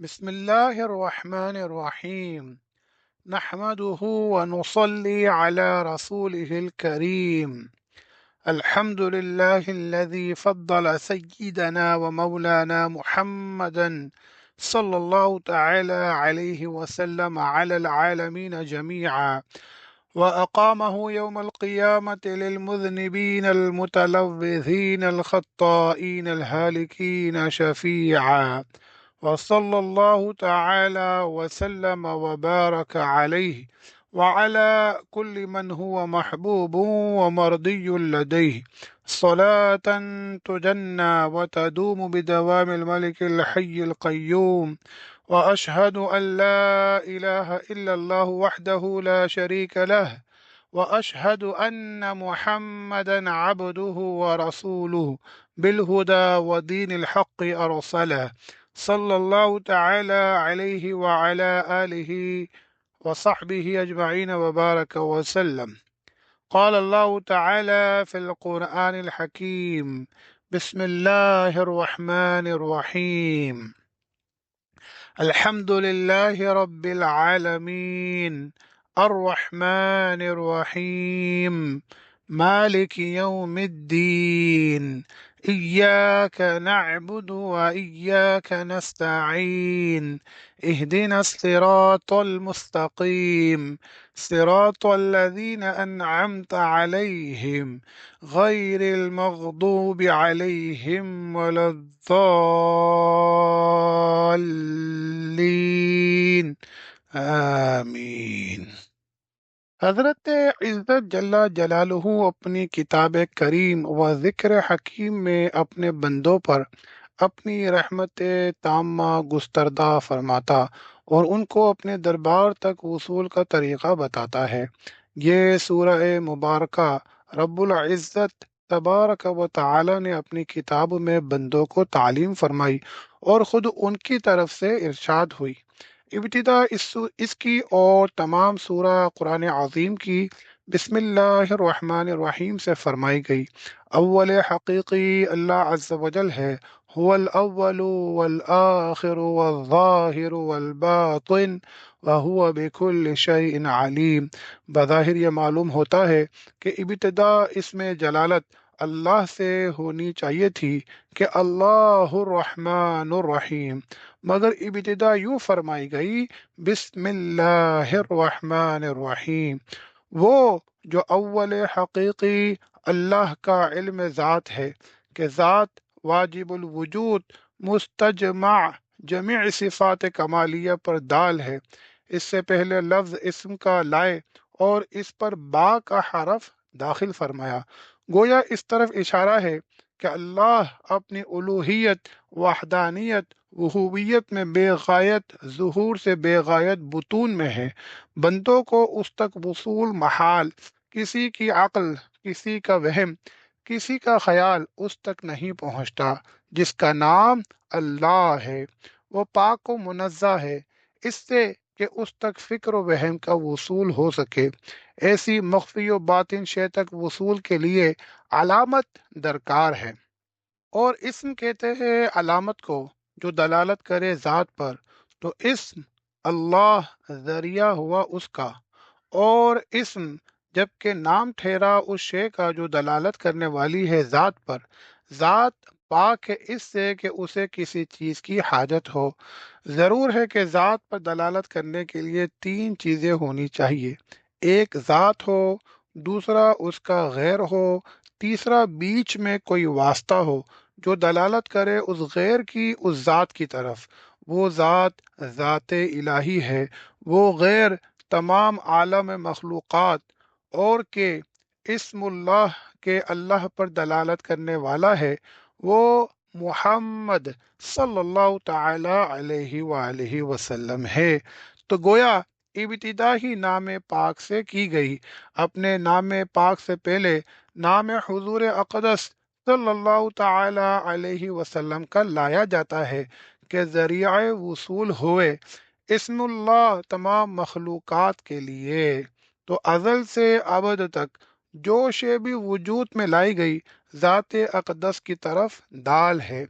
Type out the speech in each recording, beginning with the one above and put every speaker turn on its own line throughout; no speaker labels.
بسم الله الرحمن الرحيم. نحمده ونصلي على رسوله الكريم. الحمد لله الذي فضل سيدنا ومولانا محمدا صلى الله تعالى عليه وسلم على العالمين جميعا، وأقامه يوم القيامة للمذنبين المتلوثين الخطائين الهالكين شفيعا، وصلى الله تعالى وسلم وبارك عليه وعلى كل من هو محبوب ومرضي لديه، صلاة تجنى وتدوم بدوام الملك الحي القيوم. وأشهد أن لا إله إلا الله وحده لا شريك له، وأشهد أن محمدا عبده ورسوله بالهدى ودين الحق أرسله، صلى الله تعالى عليه وعلى آله وصحبه أجمعين وبارك وسلم. قال الله تعالى في القرآن الحكيم: بسم الله الرحمن الرحيم. الحمد لله رب العالمين، الرحمن الرحيم، مالك يوم الدين، إياك نعبد وإياك نستعين، اهدنا الصراط المستقيم، صراط الذين أنعمت عليهم غير المغضوب عليهم ولا الضالين، آمین۔ حضرت عزت جل جلالہ اپنی کتاب کریم و ذکر حکیم میں اپنے بندوں پر اپنی رحمت تامہ گستردہ فرماتا اور ان کو اپنے دربار تک وصول کا طریقہ بتاتا ہے۔ یہ سورہ مبارکہ رب العزت تبارک و تعالی نے اپنی کتاب میں بندوں کو تعلیم فرمائی اور خود ان کی طرف سے ارشاد ہوئی۔ ابتدا اس کی اور تمام سورہ قرآن عظیم کی بسم اللہ الرحمن الرحیم سے فرمائی گئی۔ اول حقیقی اللہ عز و جل ہے، هو الاول والآخر والظاہر والباطن وهو بكل شيء علیم۔ بظاہر یہ معلوم ہوتا ہے کہ ابتدا اس میں جلالت اللہ سے ہونی چاہیے تھی کہ اللہ الرحمن الرحیم، مگر ابتدا یوں فرمائی گئی بسم اللہ الرحمن الرحیم۔ وہ جو اول حقیقی اللہ کا علم ذات ہے کہ ذات واجب الوجود مستجمع جمیع صفات کمالیہ پر دال ہے، اس سے پہلے لفظ اسم کا لائے اور اس پر با کا حرف داخل فرمایا، گویا اس طرف اشارہ ہے کہ اللہ اپنی الوہیت، وحدانیت، وہوبیت میں بے غایت ظہور سے بے غایت بطون میں ہے۔ بندوں کو اس تک وصول محال، کسی کی عقل، کسی کا وہم، کسی کا خیال اس تک نہیں پہنچتا جس کا نام اللہ ہے۔ وہ پاک و منزہ ہے اس سے کہ اس تک فکر و وہم کا وصول ہو سکے۔ ایسی مخفی و باطن شے تک وصول کے لیے علامت درکار ہے، اور اسم کہتے ہیں علامت کو جو دلالت کرے ذات پر، تو اسم اللہ ذریعہ ہوا اس کا، اور اسم جبکہ نام ٹھہرا اس شے کا جو دلالت کرنے والی ہے ذات پر۔ ذات پاک ہے اس سے کہ اسے کسی چیز کی حاجت ہو۔ ضرور ہے کہ ذات پر دلالت کرنے کے لیے تین چیزیں ہونی چاہیے: ایک ذات ہو، دوسرا اس کا غیر ہو، تیسرا بیچ میں کوئی واسطہ ہو جو دلالت کرے اس غیر کی اس ذات کی طرف۔ وہ ذات ذات الہی ہے، وہ غیر تمام عالم مخلوقات، اور کہ اسم اللہ کے اللہ پر دلالت کرنے والا ہے، وہ محمد صلی اللہ تعالی علیہ وآلہ وسلم ہے۔ تو گویا ابتدا ہی نام پاک سے کی گئی۔ اپنے نام پاک سے پہلے نام حضور اقدس صلی اللہ تعالی علیہ وسلم کا لایا جاتا ہے کہ ذریعہ وصول ہوئے اسم اللہ تمام مخلوقات کے لیے۔ تو ازل سے ابد تک جو شے بھی وجود میں لائی گئی ذات اقدس کی طرف دال ہے،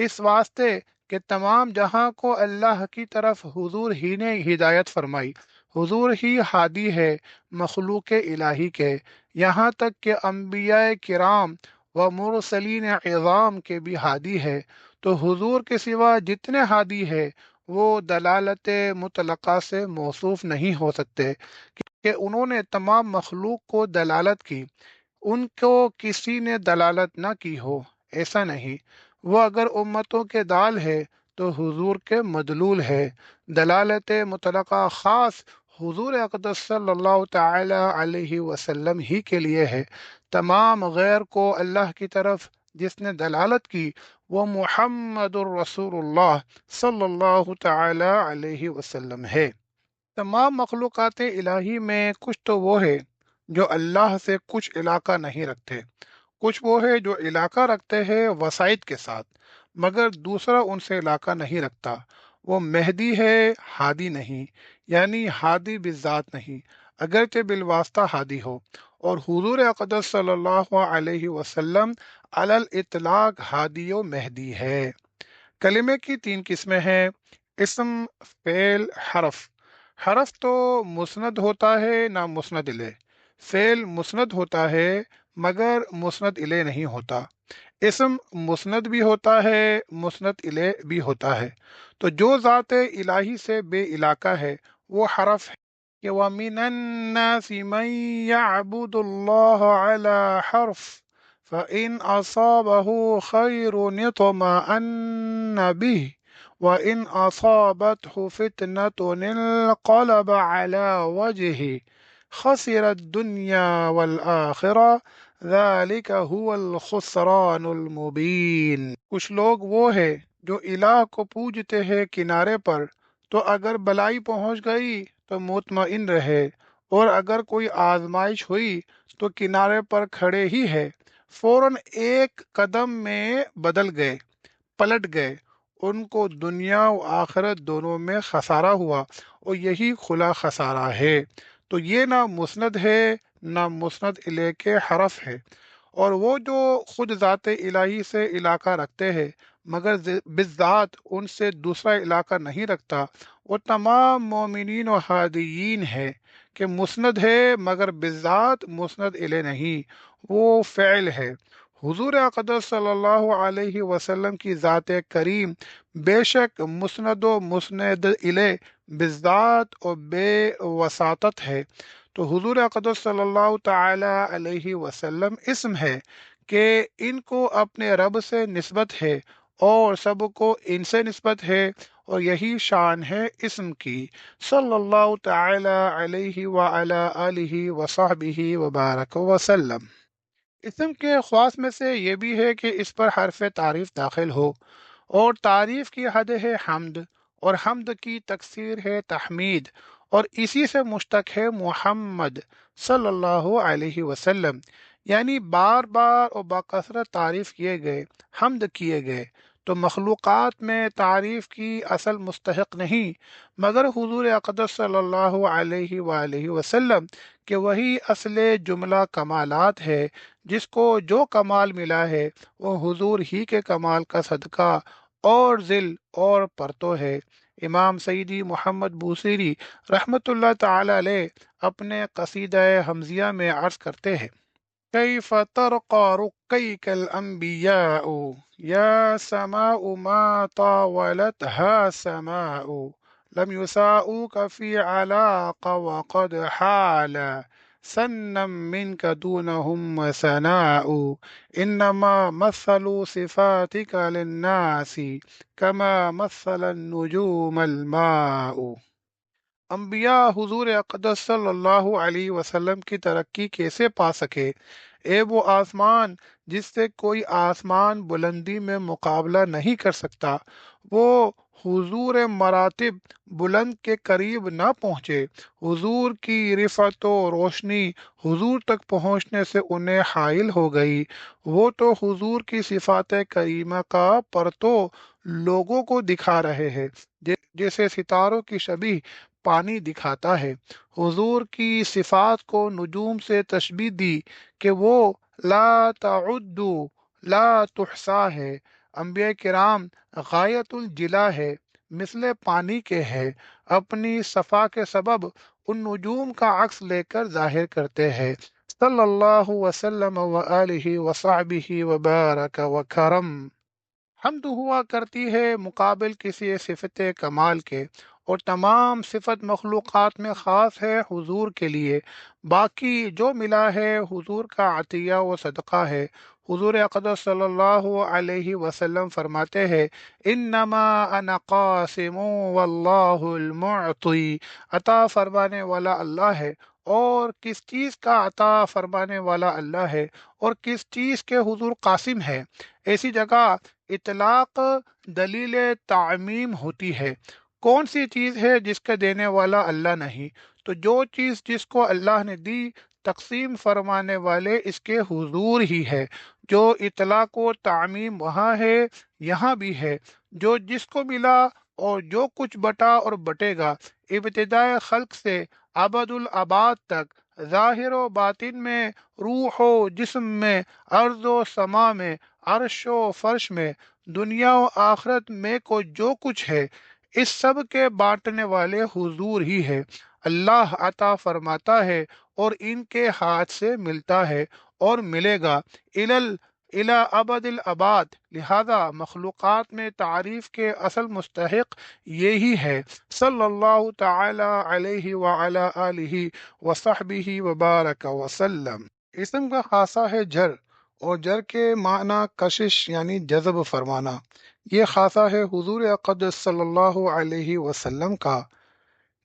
اس واسطے کہ تمام جہاں کو اللہ کی طرف حضور ہی نے ہدایت فرمائی، حضور ہی ہادی ہے مخلوق الہی کے، یہاں تک کہ انبیاء کرام و مرسلین عظام کے بھی ہادی ہے۔ تو حضور کے سوا جتنے ہادی ہے وہ دلالت مطلقہ سے موصوف نہیں ہو سکتے کہ انہوں نے تمام مخلوق کو دلالت کی، ان کو کسی نے دلالت نہ کی ہو، ایسا نہیں۔ وہ اگر امتوں کے دال ہے تو حضور کے مدلول ہے۔ دلالت مطلقہ خاص حضور اقدس صلی اللہ تعالی علیہ وسلم ہی کے لیے ہے۔ تمام غیر کو اللہ کی طرف جس نے دلالت کی وہ محمد الرسول اللہ صلی اللہ تعالی علیہ وسلم ہے۔ تمام مخلوقات الہی میں کچھ تو وہ ہے جو اللہ سے کچھ علاقہ نہیں رکھتے، کچھ وہ ہے جو علاقہ رکھتے ہیں وسائط کے ساتھ، مگر دوسرا ان سے علاقہ نہیں رکھتا۔ وہ مہدی ہے، ہادی نہیں، یعنی ہادی بالذات نہیں، اگرچہ بالواسطہ ہادی ہو۔ اور حضور اقدس صلی اللہ علیہ وسلم علی الاطلاق ہادی و مہدی ہے۔ کلمے کی تین قسمیں ہیں: اسم، فعل، حرف۔ حرف تو مسند ہوتا ہے نہ مسند الیہ، فعل مسند ہوتا ہے مگر مسند الیہ نہیں ہوتا، اسم مسند بھی ہوتا ہے مسند الیہ بھی ہوتا ہے۔ تو جو ذات الہی سے بے علاقہ ہے وہ حرف ہے کہ وَمِنَ النَّاسِ مَن يَعْبُدُ اللَّهَ عَلَى حَرْفٍ فَإِنْ أَصَابَهُ خَيْرٌ اطْمَأَنَّ بِهِ وَإِنْ أَصَابَتْهُ فِتْنَةٌ انقلب على وجهه خسر الدنيا والآخرة ذلك هو الخسران المبين۔ کچھ لوگ وہ ہے جو الہ کو پوجتے ہیں کنارے پر، تو اگر بلائی پہنچ گئی تو مطمئن رہے، اور اگر کوئی آزمائش ہوئی تو کنارے پر کھڑے ہی ہے، فوراً ایک قدم میں بدل گئے، پلٹ گئے، ان کو دنیا و آخرت دونوں میں خسارہ ہوا، اور یہی کھلا خسارہ ہے۔ تو یہ نہ مسند ہے نہ مسند الیہ کے حرف ہے۔ اور وہ جو خود ذات الہی سے علاقہ رکھتے ہیں مگر بالذات ان سے دوسرا علاقہ نہیں رکھتا، وہ تمام مومنین و ہادیین ہے کہ مسند ہے مگر بالذات مسند الیہ نہیں، وہ فعل ہے۔ حضور اقدس صلی اللہ علیہ وسلم کی ذات کریم بے شک مسند و مسند الیہ بالذات اور بے وساطت ہے۔ تو حضور اقدس صلی اللہ تعالی علیہ وسلم اسم ہے کہ ان کو اپنے رب سے نسبت ہے اور سب کو ان سے نسبت ہے، اور یہی شان ہے اسم کی، صلی اللہ تعالی علیہ وعلی آلہ وصحبہ وبارک وسلم۔ اسم کے خواص میں سے یہ بھی ہے کہ اس پر حرف تعریف داخل ہو، اور تعریف کی حد ہے حمد، اور حمد کی تکسیر ہے تحمید، اور اسی سے مشتق ہے محمد صلی اللہ علیہ وسلم، یعنی بار بار اور بکثرت تعریف کیے گئے، حمد کیے گئے۔ تو مخلوقات میں تعریف کی اصل مستحق نہیں مگر حضور اقدس صلی اللہ علیہ وآلہ وسلم، کہ وہی اصل جملہ کمالات ہے، جس کو جو کمال ملا ہے وہ حضور ہی کے کمال کا صدقہ اور ذل اور پرتو ہے۔ امام سیدی محمد بوصیری رحمۃ اللہ تعالی علیہ اپنے قصیدہ حمزیہ میں عرض کرتے ہیں: كيف ترقى رقيك الأنبياء يا سماء ما طاولتها سماء لم يساءوك في علاق وقد حال سنا منك دونهم وسناء إنما مثلوا صفاتك للناس كما مثل النجوم الماء۔ انبیاء حضور اقدس صلی اللہ علیہ وسلم کی ترقی کیسے پا سکے؟ اے وہ آسمان جس سے کوئی آسمان بلندی میں مقابلہ نہیں کر سکتا، وہ حضور مراتب بلند کے قریب نہ پہنچے، حضور کی رفعت و روشنی حضور تک پہنچنے سے انہیں حائل ہو گئی۔ وہ تو حضور کی صفات کریمہ کا پرتو لوگوں کو دکھا رہے ہیں، جیسے ستاروں کی شبیہ پانی دکھاتا ہے۔ حضور کی صفات کو نجوم سے تشبیہ دی کہ وہ لا تعد لا تحصا ہے، انبیاء کرام غایت الجلا ہے، مثل پانی کے ہے، اپنی صفا کے سبب ان نجوم کا عکس لے کر ظاہر کرتے ہیں۔ صلی اللہ وسلم وآلہ وصحبہ وبارک وکرم۔ حمد ہوا کرتی ہے مقابل کسی صفت کمال کے، اور تمام صفت مخلوقات میں خاص ہے حضور کے لیے۔ باقی جو ملا ہے حضور کا عطیہ و صدقہ ہے۔ حضور اقدس صلی اللہ علیہ وسلم فرماتے ہیں، انما انا قاسم واللہ المعطی، عطا فرمانے والا اللہ ہے، اور کس چیز کا عطا فرمانے والا اللہ ہے، اور کس چیز کے حضور قاسم ہے۔ ایسی جگہ اطلاق دلیل تعمیم ہوتی ہے۔ کون سی چیز ہے جس کا دینے والا اللہ نہیں؟ تو جو چیز جس کو اللہ نے دی، تقسیم فرمانے والے اس کے حضور ہی ہے۔ جو اطلاق و تعمیم وہاں ہے، یہاں بھی ہے۔ جو جس کو ملا اور جو کچھ بٹا اور بٹے گا، ابتدائے خلق سے ابد الآباد تک، ظاہر و باطن میں، روح و جسم میں، ارض و سما میں، عرش و فرش میں، دنیا و آخرت میں کو جو کچھ ہے، اس سب کے بانٹنے والے حضور ہی ہے۔ اللہ عطا فرماتا ہے اور ان کے ہاتھ سے ملتا ہے اور ملے گا الی ابد الاباد۔ لہذا مخلوقات میں تعریف کے اصل مستحق یہی ہے، صلی اللہ تعالی علیہ وعلی آلہ وصحبہ وبارک وسلم۔ اسم کا خاصہ ہے جر، اور جر کے معنی کشش یعنی جذب فرمانا۔ یہ خاصہ ہے حضور اقدس صلی اللہ علیہ وسلم کا۔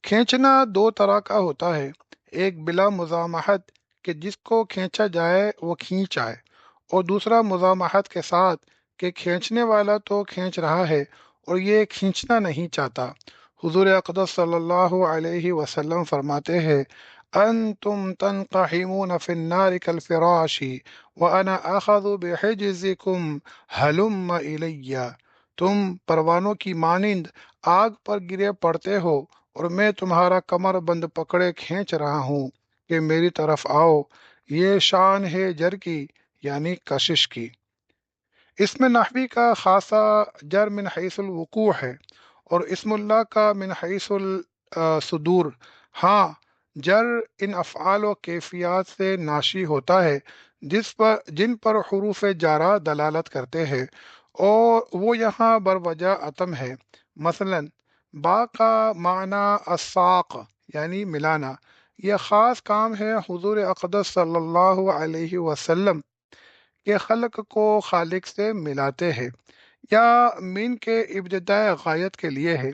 کھینچنا دو طرح کا ہوتا ہے، ایک بلا مزاحمت کہ جس کو کھینچا جائے وہ کھینچ آئے، اور دوسرا مزاحمت کے ساتھ کہ کھینچنے والا تو کھینچ رہا ہے اور یہ کھینچنا نہیں چاہتا۔ حضور اقدس صلی اللہ علیہ وسلم فرماتے ہیں، انتم تنقحمون فی النار کالفراش وانا اخذ بحجزکم ہلم الی۔ تم پروانوں کی مانند آگ پر گرے پڑتے ہو، اور میں تمہارا کمر بند پکڑے کھینچ رہا ہوں کہ میری طرف آؤ۔ یہ شان ہے جر کی یعنی کشش کی۔ اسم نحوی کا خاصہ جر من حیث الوقوع ہے، اور اسم اللہ کا من حیث الصدور۔ ہاں، جر ان افعال و کیفیات سے ناشی ہوتا ہے جن پر حروف جارہ دلالت کرتے ہیں، اور وہ یہاں بروجہ عتم ہے۔ مثلا با کا معنی الساق یعنی ملانا، یہ خاص کام ہے حضور اقدس صلی اللہ علیہ وسلم کے خلق کو خالق سے ملاتے ہیں، یا من کے ابتداء غایت کے لیے ہے،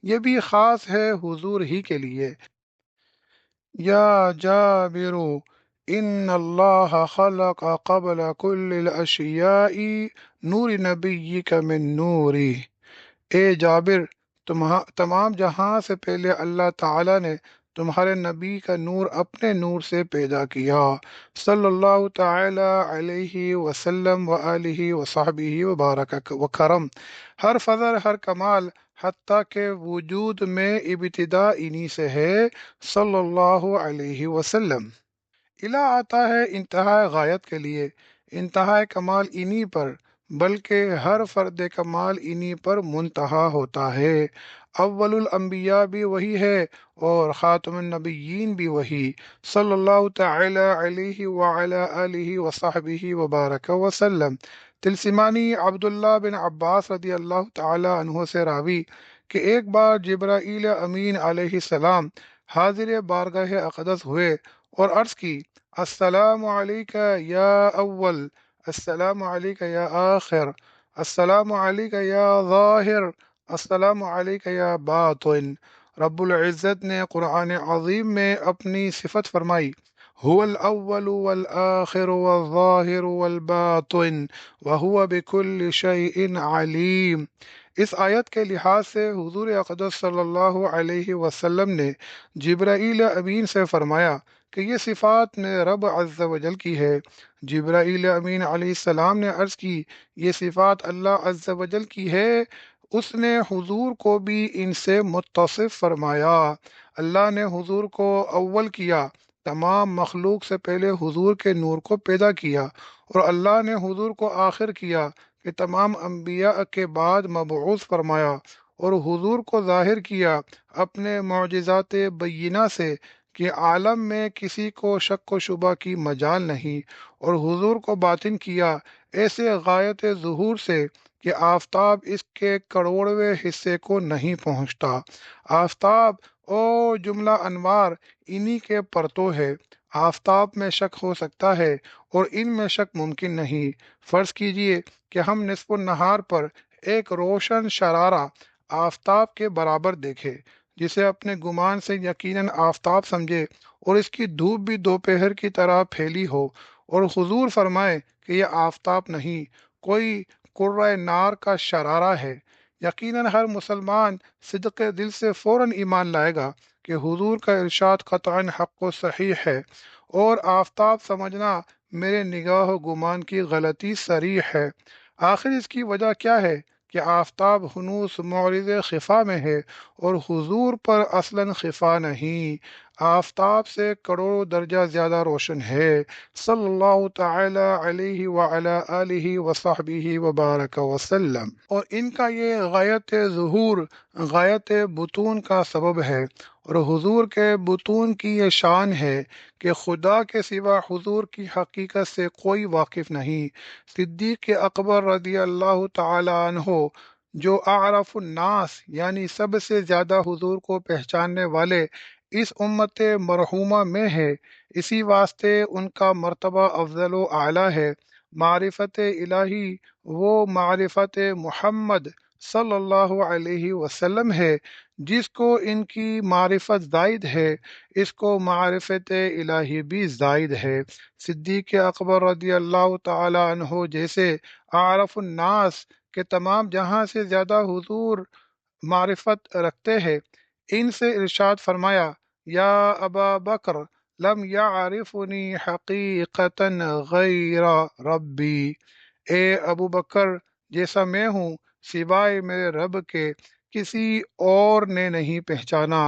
یہ بھی خاص ہے حضور ہی کے لیے۔ یا جابر ان اللہ خلق قبل کل الاشیاء نور نبیک من نوری۔ اے جابر، تمام جہاں سے پہلے اللہ تعالیٰ نے تمہارے نبی کا نور اپنے نور سے پیدا کیا، صلی اللہ تعالی علیہ وسلم وآلہ وصحبہ وبارک وکرم۔ ہر فضل، ہر کمال، حتیٰ کہ وجود میں ابتدا انہی سے ہے، صلی اللہ علیہ وسلم۔ الہ آتا ہے انتہاء غایت کے لیے، انتہاء کمال انہی پر، بلکہ ہر فرد کمال انہی پر منتہا ہوتا ہے۔ اول الانبیاء بھی وہی ہے اور خاتم النبیین بھی وہی، صلی اللہ تعالی علیہ وعلی آلہ وصحبہ وبارک وسلم۔ تلسمانی عبداللہ بن عباس رضی اللہ تعالی عنہ سے راوی کہ ایک بار جبرائیل امین علیہ السلام حاضر بارگاہ اقدس ہوئے اور عرض کی، السلام علیکہ یا اول، السلام علیکہ یا آخر، السلام علیکہ یا ظاہر، السلام علیکہ یا باطن۔ رب العزت نے قرآن عظیم میں اپنی صفت فرمائی، هو الاول والآخر والظاہر والباطن وهو بكل شيء علیم۔ اس آیت کے لحاظ سے حضور اقدس صلی اللہ علیہ وسلم نے جبرائیل امین سے فرمایا کہ یہ صفات نے رب عز و جل کی ہے۔ جبرائیل امین علیہ السلام نے عرض کی، یہ صفات اللہ عز و جل کی ہے۔ اس نے حضور کو بھی ان سے متصف فرمایا۔ اللہ نے حضور کو اول کیا، تمام مخلوق سے پہلے حضور کے نور کو پیدا کیا، اور اللہ نے حضور کو آخر کیا کہ تمام انبیاء کے بعد مبعوث فرمایا اور حضور کو ظاہر کیا اپنے معجزات بینہ سے کہ عالم میں کسی کو شک و شبہ کی مجال نہیں، اور حضور کو باطن کیا ایسے غایت ظہور سے کہ آفتاب اس کے کروڑویں حصے کو نہیں پہنچتا۔ آفتاب اور جملہ انوار انہی کے پرتو ہے۔ آفتاب میں شک ہو سکتا ہے اور ان میں شک ممکن نہیں۔ فرض کیجئے کہ ہم نصف النہار پر ایک روشن شرارہ آفتاب کے برابر دیکھے، جسے اپنے گمان سے یقیناً آفتاب سمجھے، اور اس کی دھوپ بھی دوپہر کی طرح پھیلی ہو، اور حضور فرمائے کہ یہ آفتاب نہیں، کوئی کرۂ نار کا شرارہ ہے۔ یقیناً ہر مسلمان صدق دل سے فوراً ایمان لائے گا کہ حضور کا ارشاد قطعاً حق و صحیح ہے، اور آفتاب سمجھنا میرے نگاہ و گمان کی غلطی صریح ہے۔ آخر اس کی وجہ کیا ہے کہ آفتاب ہنوز معرض خفا میں ہے، اور حضور پر اصلاً خفا نہیں، آفتاب سے کروڑوں درجہ زیادہ روشن ہے، صلی اللہ تعالی علیہ وعلی آلہ وصحبہ وبارک وسلم۔ اور ان کا یہ غایت ظہور غایت بطون کا سبب ہے، اور حضور کے بطون کی یہ شان ہے کہ خدا کے سوا حضور کی حقیقت سے کوئی واقف نہیں۔ صدیق اکبر رضی اللہ تعالی عنہ، جو اعرف الناس یعنی سب سے زیادہ حضور کو پہچاننے والے اس امت مرحومہ میں ہے، اسی واسطے ان کا مرتبہ افضل و اعلیٰ ہے۔ معرفت الہی وہ معرفت محمد صلی اللہ علیہ وسلم ہے، جس کو ان کی معرفت زائد ہے، اس کو معرفت الہی بھی زائد ہے۔ صدیق اکبر رضی اللہ تعالی عنہ جیسے اعرف الناس کے تمام جہاں سے زیادہ حضور معرفت رکھتے ہیں، ان سے ارشاد فرمایا، یا ابا بکر لم یعرفنی حقیقتا غیر ربی، اے ابو بکر، جیسا میں ہوں سوائے میرے رب کے کسی اور نے نہیں پہچانا۔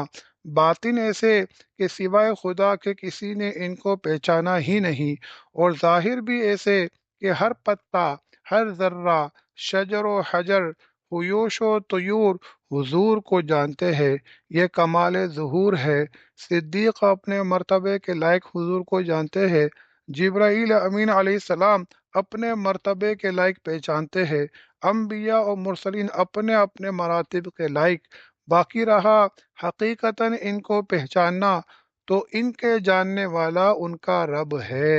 باطن ایسے کہ سوائے خدا کے کسی نے ان کو پہچانا ہی نہیں، اور ظاہر بھی ایسے کہ ہر پتا، ہر ذرہ، شجر و حجر، حیوش و طیور حضور کو جانتے ہیں۔ یہ کمال ظہور ہے۔ صدیق اپنے مرتبے کے لائق حضور کو جانتے ہیں، جبرائیل امین علیہ السلام اپنے مرتبے کے لائق پہچانتے ہیں، انبیاء اور مرسلین اپنے اپنے مراتب کے لائق۔ باقی رہا حقیقتاً ان کو پہچاننا، تو ان کے جاننے والا ان کا رب ہے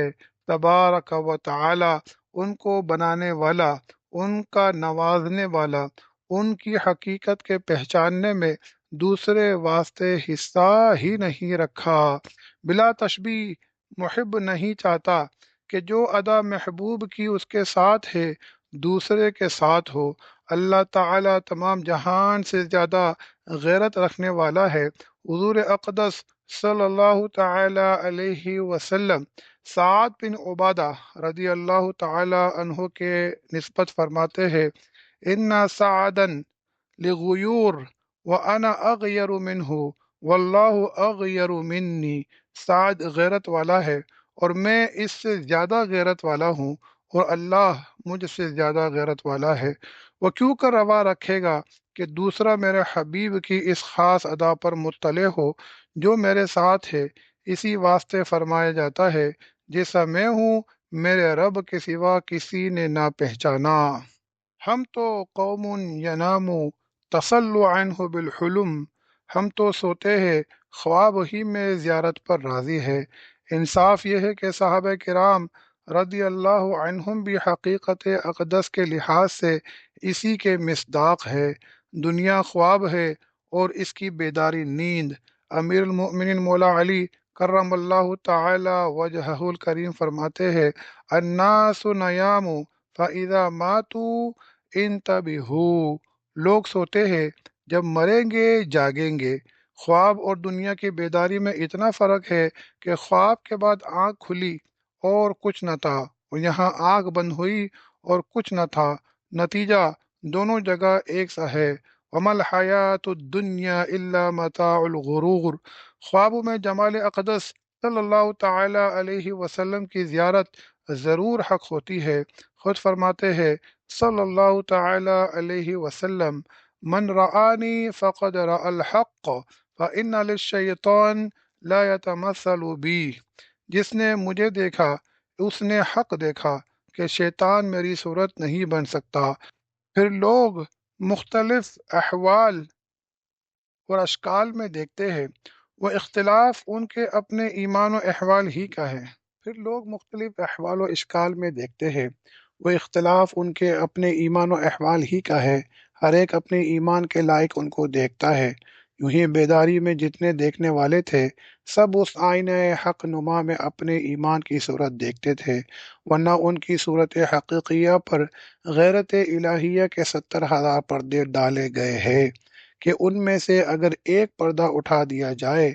تبارک و تعالی، ان کو بنانے والا، ان کا نوازنے والا۔ ان کی حقیقت کے پہچاننے میں دوسرے واسطے حصہ ہی نہیں رکھا۔ بلا تشبیہ محب نہیں چاہتا کہ جو ادا محبوب کی اس کے ساتھ ہے دوسرے کے ساتھ ہو۔ اللہ تعالیٰ تمام جہان سے زیادہ غیرت رکھنے والا ہے۔ حضور اقدس صلی اللہ تعالی علیہ وسلم سعد بن عبادہ رضی اللہ تعالی عنہ کے نسبت فرماتے ہیں، ان سعدا لغیور وانا اغیر منہ واللہ اغیر منی۔ سعد غیرت والا ہے اور میں اس سے زیادہ غیرت والا ہوں، اور اللہ مجھ سے زیادہ غیرت والا ہے۔ وہ کیوں کر روا رکھے گا کہ دوسرا میرے حبیب کی اس خاص ادا پر مطلع ہو جو میرے ساتھ ہے۔ اسی واسطے فرمایا جاتا ہے، جیسا میں ہوں میرے رب کے سوا کسی نے نہ پہچانا۔ ہم تو قوم ینام تسل عنہ بالحلم، ہم تو سوتے ہیں خواب ہی میں زیارت پر راضی ہے۔ انصاف یہ ہے کہ صحابہ کرام رضی اللہ عنہم بھی حقیقت اقدس کے لحاظ سے اسی کے مصداق ہے۔ دنیا خواب ہے اور اس کی بیداری نیند۔ امیر المؤمنین مولا علی کرم اللہ تعالی وجہہ الکریم فرماتے ہیں، الناس نیام فاذا ماتوا انتبہوا، لوگ سوتے ہیں، جب مریں گے جاگیں گے۔ خواب اور دنیا کی بیداری میں اتنا فرق ہے کہ خواب کے بعد آنکھ کھلی اور کچھ نہ تھا، اور یہاں آنکھ بند ہوئی اور کچھ نہ تھا، نتیجہ دونوں جگہ ایک سا ہے۔ وما الحیات الدنیا الا متاع الغرور۔ خوابوں میں جمال اقدس صلی اللہ تعالی علیہ وسلم کی زیارت ضرور حق ہوتی ہے۔ خود فرماتے ہیں، صلی اللہ تعالی علیہ وسلم: من رآنی فقد رأى الحق فإن للشیطان لا يتمثل بی، جس نے مجھے دیکھا اس نے حق دیکھا کہ شیطان میری صورت نہیں بن سکتا۔ پھر لوگ مختلف احوال اور اشکال میں دیکھتے ہیں، وہ اختلاف ان کے اپنے ایمان و احوال ہی کا ہے۔ پھر لوگ مختلف احوال و اشکال میں دیکھتے ہیں، وہ اختلاف ان کے اپنے ایمان و احوال ہی کا ہے، ہر ایک اپنے ایمان کے لائق ان کو دیکھتا ہے۔ یوں ہی بیداری میں جتنے دیکھنے والے تھے سب اس آئینہ حق نما میں اپنے ایمان کی صورت دیکھتے تھے، ورنہ ان کی صورت حقیقیہ پر غیرت الہیہ کے 70,000 پردے ڈالے گئے ہیں کہ ان میں سے اگر ایک پردہ اٹھا دیا جائے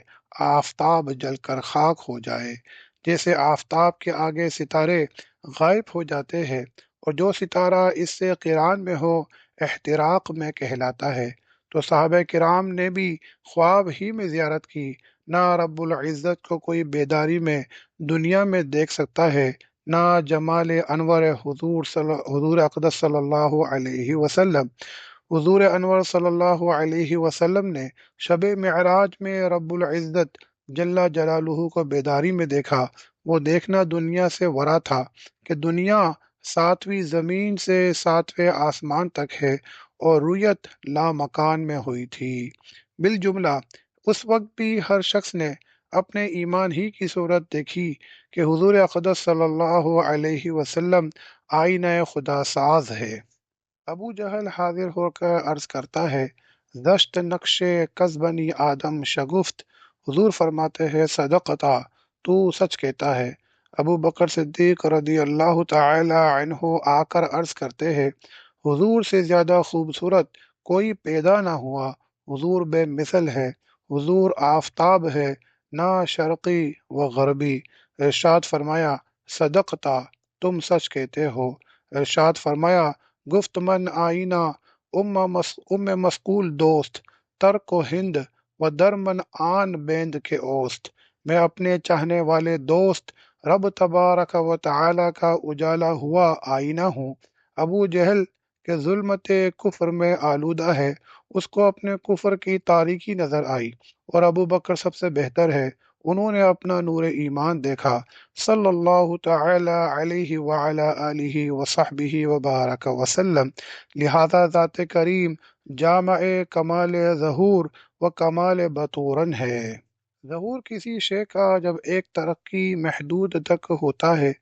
آفتاب جل کر خاک ہو جائے، جیسے آفتاب کے آگے ستارے غائب ہو جاتے ہیں، اور جو ستارہ اس سے قران میں ہو احتراق میں کہلاتا ہے۔ تو صحابہ کرام نے بھی خواب ہی میں زیارت کی، نہ رب العزت کو کوئی بیداری میں دنیا میں دیکھ سکتا ہے، نہ جمال انور حضور اقدس صلی اللہ علیہ وسلم۔ حضور انور صلی اللہ علیہ وسلم نے شب معراج میں رب العزت جل جلالہ کو بیداری میں دیکھا۔ وہ دیکھنا دنیا سے ورا تھا کہ دنیا ساتویں زمین سے ساتویں آسمان تک ہے، اور رویت لا مکان میں ہوئی تھی۔ بالجملہ اس وقت بھی ہر شخص نے اپنے ایمان ہی کی صورت دیکھی کہ حضور اقدس صلی اللہ علیہ وسلم آئینہ خدا ساز ہے۔ ابو جہل حاضر ہو کر عرض کرتا ہے: دشت نقش کز بنی آدم شگفت۔ حضور فرماتے ہیں: صدقتا، تو سچ کہتا ہے۔ ابو بکر صدیق رضی اللہ تعالی عنہ آ کر عرض کرتے ہیں: حضور سے زیادہ خوبصورت کوئی پیدا نہ ہوا، حضور بے مثل ہے، حضور آفتاب ہے، نہ شرقی و غربی۔ ارشاد فرمایا: صدقتا، تم سچ کہتے ہو۔ ارشاد فرمایا: گفت من آئینہ ام مسکول دوست، ترک و ہند و درمن آن بیند کے اوست۔ میں اپنے چاہنے والے دوست رب تبارک و تعالی کا اجالا ہوا آئینہ ہوں۔ ابو جہل کے ظلمت کفر میں آلودہ ہے، اس کو اپنے کفر کی تاریکی نظر آئی، اور ابو بکر سب سے بہتر ہے، انہوں نے اپنا نور ایمان دیکھا، صلی اللہ تعالی علیہ وعلی آلہ وصحبہ وبارک وسلم۔ لہذا ذات کریم جامع کمال ظہور و کمال بطورن ہے۔ ظہور کسی شے کا جب ایک ترقی محدود تک ہوتا ہے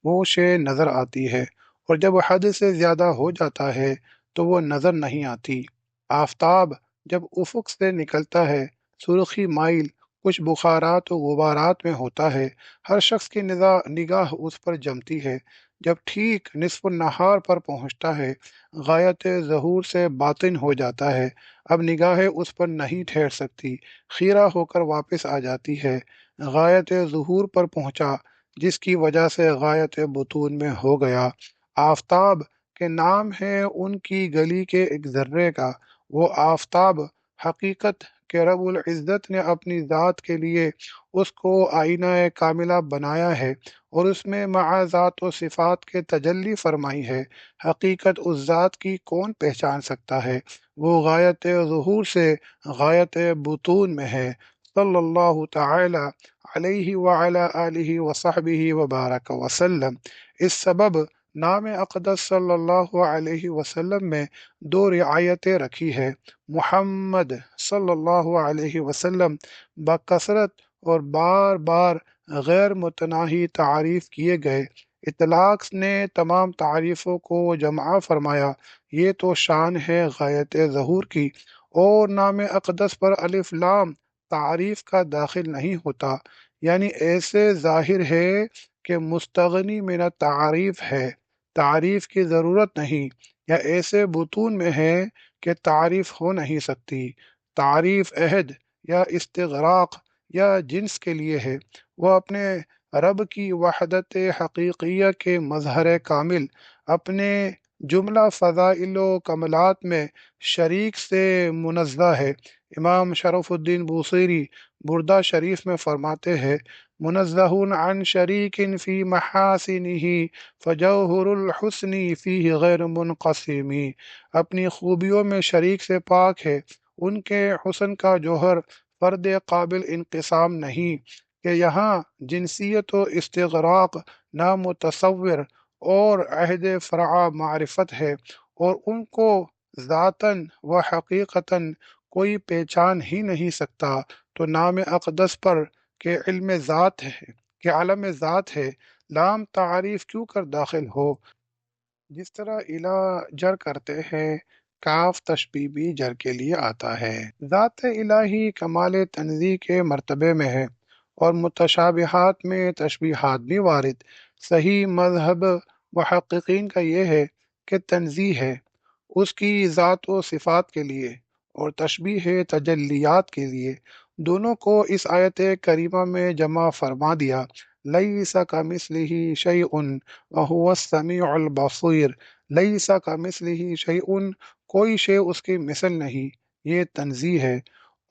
وہ شے نظر آتی ہے، اور جب حد سے زیادہ ہو جاتا ہے تو وہ نظر نہیں آتی۔ آفتاب جب افق سے نکلتا ہے سرخی مائل کچھ بخارات و غبارات میں ہوتا ہے، ہر شخص کی نگاہ اس پر جمتی ہے۔ جب ٹھیک نصف النہار پر پہنچتا ہے غایت ظہور سے باطن ہو جاتا ہے، اب نگاہیں اس پر نہیں ٹھہر سکتی، خیرہ ہو کر واپس آ جاتی ہے۔ غایت ظہور پر پہنچا جس کی وجہ سے غایت بطون میں ہو گیا۔ آفتاب کے نام ہے ان کی گلی کے ایک ذرے کا۔ وہ آفتاب حقیقت کہ رب العزت نے اپنی ذات کے لیے اس کو آئینہ کاملہ بنایا ہے، اور اس میں مع ذات و صفات کے تجلی فرمائی ہے۔ حقیقت اس ذات کی کون پہچان سکتا ہے؟ وہ غایت ظہور سے غایت بطون میں ہے، صلی اللہ تعالی علیہ وعلی آلہ وصحبہ وبارک وسلم۔ اس سبب نام اقدس صلی اللہ علیہ وسلم میں دو رعایتیں رکھی ہے۔ محمد صلی اللہ علیہ وسلم بکثرت اور بار بار غیر متناہی تعریف کیے گئے۔ اطلاق نے تمام تعریفوں کو جمع فرمایا۔ یہ تو شان ہے غایت ظہور کی، اور نام اقدس پر الف لام تعریف کا داخل نہیں ہوتا، یعنی ایسے ظاہر ہے کہ مستغنی من التعریف ہے، تعریف کی ضرورت نہیں، یا ایسے بطون میں ہے کہ تعریف ہو نہیں سکتی۔ تعریف عہد یا استغراق یا جنس کے لیے ہے۔ وہ اپنے رب کی وحدت حقیقیہ کے مظہر کامل، اپنے جملہ فضائل و کمالات میں شریک سے منزہ ہے۔ امام شرف الدین بوصیری بردہ شریف میں فرماتے ہیں، منزہ عن شریک فی محاسنہ فجوہر الحسن فیہ غیر منقسم۔ اپنی خوبیوں میں شریک سے پاک ہے، ان کے حسن کا جوہر فرد قابل انقسام نہیں، کہ یہاں جنسیت و استغراق نامتصور اور عہد فرع معرفت ہے، اور ان کو ذاتاً و حقیقتاً کوئی پہچان ہی نہیں سکتا، تو نام اقدس پر کہ علم ذات ہے، کہ عالم ذات ہے، لام تعریف کیوں کر داخل ہو؟ جس طرح الہ جر کرتے ہیں، کاف تشبیہ بھی جر کے لیے آتا ہے۔ ذات الہی کمال تنزیہ کے مرتبے میں ہے، اور متشابہات میں تشبیہات بھی وارد۔ صحیح مذہب محققین کا یہ ہے کہ تنزیہ ہے اس کی ذات و صفات کے لیے، اور تشبیہ ہے تجلیات کے لیے۔ دونوں کو اس آیت کریمہ میں جمع فرما دیا۔ لیس کمثلہ شیء وہو السمیع البصیر۔ لیس کمثلہ شیء، کوئی شے اس کی مثل نہیں، یہ تنزیہ ہے۔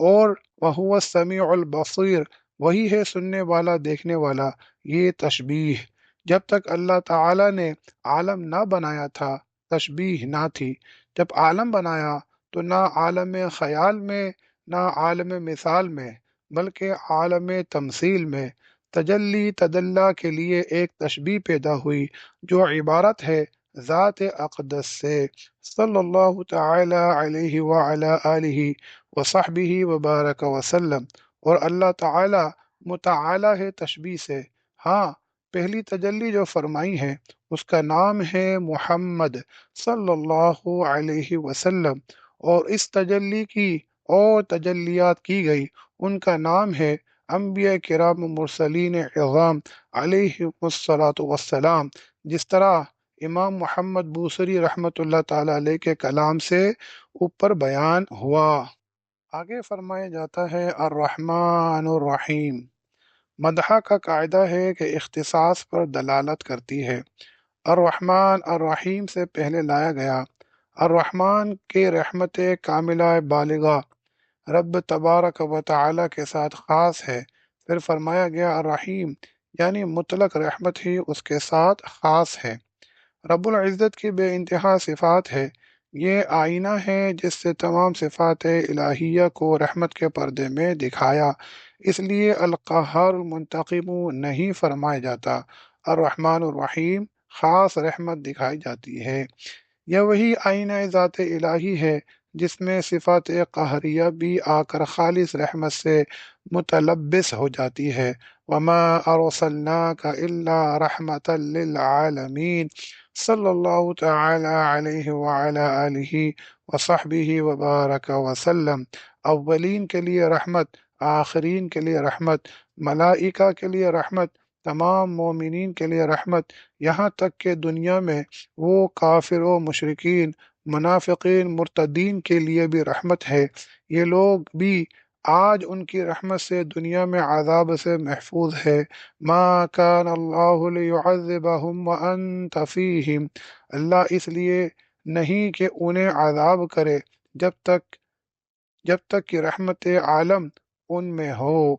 اور وہو السمیع البصیر، وہی ہے سننے والا دیکھنے والا، یہ تشبیہ۔ جب تک اللہ تعالی نے عالم نہ بنایا تھا تشبیہ نہ تھی، جب عالم بنایا تو نہ عالم خیال میں نہ عالم مثال میں، بلکہ عالم تمثیل میں تجلی تدلی کے لیے ایک تشبیہ پیدا ہوئی، جو عبارت ہے ذات اقدس سے۔ صلی اللہ تعالی علیہ وعلی آلہ وصحبہ وبارک وسلم۔ اور اللہ تعالی متعالی ہے تشبیہ سے۔ ہاں، پہلی تجلی جو فرمائی ہے اس کا نام ہے محمد صلی اللہ علیہ وسلم، اور اس تجلی کی اور تجلیات کی گئی ان کا نام ہے انبیاء کرام مرسلین اعظام علیہ الصلاۃ والسلام، جس طرح امام محمد بوصری رحمۃ اللہ تعالی علیہ کے کلام سے اوپر بیان ہوا۔ آگے فرمایا جاتا ہے الرحمن الرحیم۔ مدح کا قاعدہ ہے کہ اختصاص پر دلالت کرتی ہے۔ الرحمن الرحیم سے پہلے لایا گیا۔ الرحمن کے رحمت کاملہ بالغہ رب تبارک و تعالی کے ساتھ خاص ہے۔ پھر فرمایا گیا الرحیم، یعنی مطلق رحمت ہی اس کے ساتھ خاص ہے۔ رب العزت کی بے انتہا صفات ہے، یہ آئینہ ہے جس سے تمام صفات الہیہ کو رحمت کے پردے میں دکھایا، اس لیے القہار المنتقم نہیں فرمایا جاتا۔ الرحمن الرحیم خاص رحمت دکھائی جاتی ہے۔ یہ وہی آئینہ ذات الہی ہے جس میں صفات قہریہ بھی آ کر خالص رحمت سے متلبس ہو جاتی ہے۔ وما ارسلناک الا رحمتا للعالمین۔ صلی اللہ تعالی علیہ وعلی آلہ وصحبہ وبارک وسلم۔ اولین کے لیے رحمت، آخرین کے لیے رحمت، ملائکہ کے لیے رحمت، تمام مومنین کے لیے رحمت، یہاں تک کہ دنیا میں وہ کافر و مشرکین، منافقین، مرتدین کے لیے بھی رحمت ہے۔ یہ لوگ بھی آج ان کی رحمت سے دنیا میں عذاب سے محفوظ ہے۔ ما کان اللہ لیعذبہم وانت فیہم، اللہ اس لیے نہیں کہ انہیں عذاب کرے جب تک کہ رحمت عالم ان میں ہو۔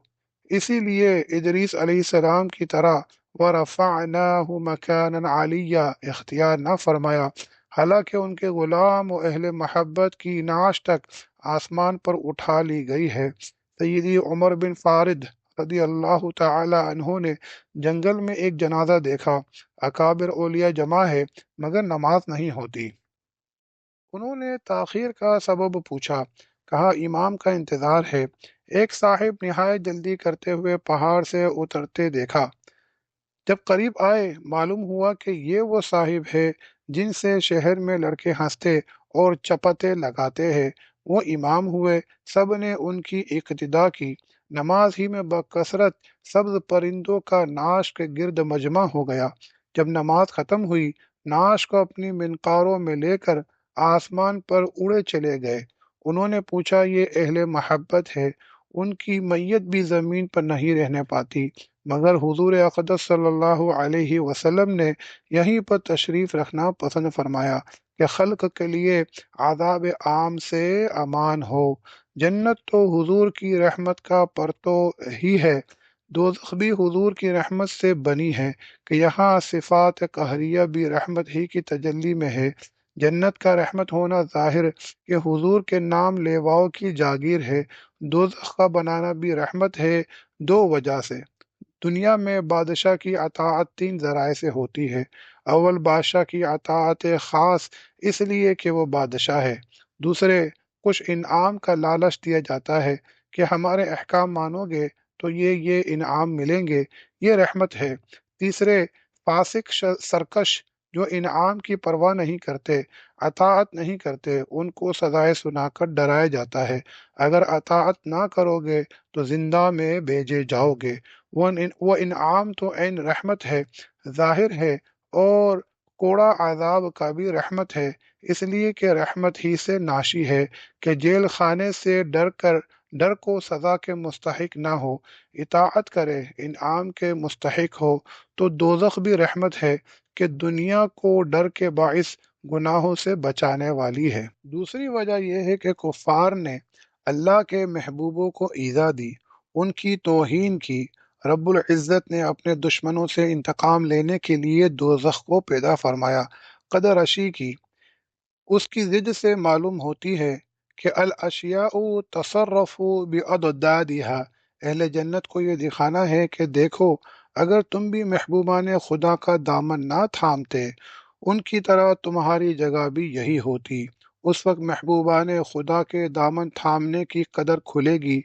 اسی لیے ادریس علیہ السلام کی طرح وَرَفَعْنَاهُ مَكَانًا عَلِيًّا اختیار نہ فرمایا، حالانکہ ان کے غلام و اہل محبت کی نعش تک آسمان پر اٹھا لی گئی ہے۔ سیدی عمر بن فارد رضی اللہ تعالی عنہ نے جنگل میں ایک جنازہ دیکھا، اکابر اولیاء جمع ہے مگر نماز نہیں ہوتی۔ انہوں نے تاخیر کا سبب پوچھا، کہا امام کا انتظار ہے۔ ایک صاحب نہایت جلدی کرتے ہوئے پہاڑ سے اترتے دیکھا، جب قریب آئے معلوم ہوا کہ یہ وہ صاحب ہے جن سے شہر میں لڑکے ہنستے اور چپتیں لگاتے ہیں۔ وہ امام ہوئے، سب نے ان کی اقتدا کی۔ نماز ہی میں بکثرت سبز پرندوں کا نعش کے گرد مجمع ہو گیا۔ جب نماز ختم ہوئی، نعش کو اپنی منقاروں میں لے کر آسمان پر اڑے چلے گئے۔ انہوں نے پوچھا یہ اہل محبت ہے، ان کی میت بھی زمین پر نہیں رہنے پاتی، مگر حضور اقدس صلی اللہ علیہ وسلم نے یہیں پر تشریف رکھنا پسند فرمایا کہ خلق کے لیے عذاب عام سے امان ہو۔ جنت تو حضور کی رحمت کا پرتو ہی ہے، دوزخ بھی حضور کی رحمت سے بنی ہے کہ یہاں صفات قہریہ بھی رحمت ہی کی تجلی میں ہے۔ جنت کا رحمت ہونا ظاہر کہ حضور کے نام لیواؤں کی جاگیر ہے، دوزخ کا بنانا بھی رحمت ہے، دو وجہ سے۔ دنیا میں بادشاہ کی اطاعت تین ذرائع سے ہوتی ہے۔ اول، بادشاہ کی اطاعت خاص اس لیے کہ وہ بادشاہ ہے۔ دوسرے، کچھ انعام کا لالچ دیا جاتا ہے کہ ہمارے احکام مانو گے تو یہ انعام ملیں گے، یہ رحمت ہے۔ تیسرے، فاسق سرکش جو انعام کی پرواہ نہیں کرتے، اطاعت نہیں کرتے، ان کو سزائے سنا کر ڈرایا جاتا ہے، اگر اطاعت نہ کرو گے تو زندہ میں بھیجے جاؤ گے۔ وہ انعام تو عین رحمت ہے، ظاہر ہے، اور کوڑا عذاب کا بھی رحمت ہے، اس لیے کہ رحمت ہی سے ناشی ہے کہ جیل خانے سے ڈر کو سزا کے مستحق نہ ہو، اطاعت کرے، انعام کے مستحق ہو۔ تو دوزخ بھی رحمت ہے کہ دنیا کو ڈر کے باعث گناہوں سے بچانے والی ہے۔ دوسری وجہ یہ ہے کہ کفار نے اللہ کے محبوبوں کو ایذا دی، ان کی توہین کی۔ رب العزت نے اپنے دشمنوں سے انتقام لینے کے لیے دوزخ کو پیدا فرمایا، قدر اشی کی۔ اس کی ضد سے معلوم ہوتی ہے کہ الاشیاء تصرف بعددادها، اہل جنت کو یہ دکھانا ہے کہ دیکھو، اگر تم بھی محبوبان خدا کا دامن نہ تھامتے، ان کی طرح تمہاری جگہ بھی یہی ہوتی۔ اس وقت محبوبان خدا کے دامن تھامنے کی قدر کھلے گی۔